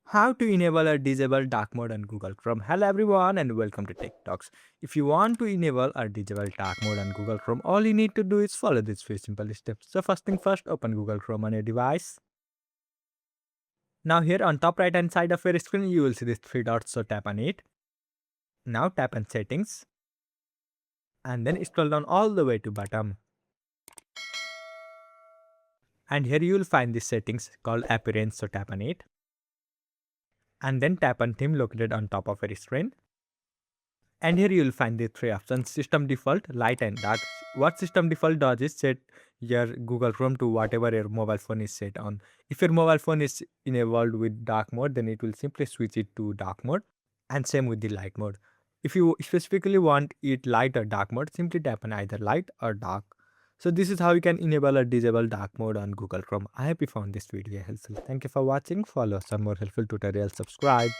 How to enable or disable dark mode on Google Chrome. Hello everyone and welcome to Tech Talks. If you want to enable or disable dark mode on Google Chrome, all you need to do is follow these few simple steps. So first thing first, open Google Chrome on your device. Now here on top right hand side of your screen, you will see these three dots, so tap on it. Now tap on settings and then scroll down all the way to bottom. And here you will find this settings called appearance, so tap on it. And then tap on theme located on top of your screen. And here you will find the three options: system default, light and dark. What system default does is set your Google Chrome to whatever your mobile phone is set on. If your mobile phone is enabled with dark mode, then it will simply switch it to dark mode, and same with the light mode. If you specifically want it light or dark mode, simply tap on either light or dark. So this is how you can enable or disable dark mode on Google Chrome. I hope you found this video helpful. Thank you for watching. Follow some more helpful tutorials. Subscribe.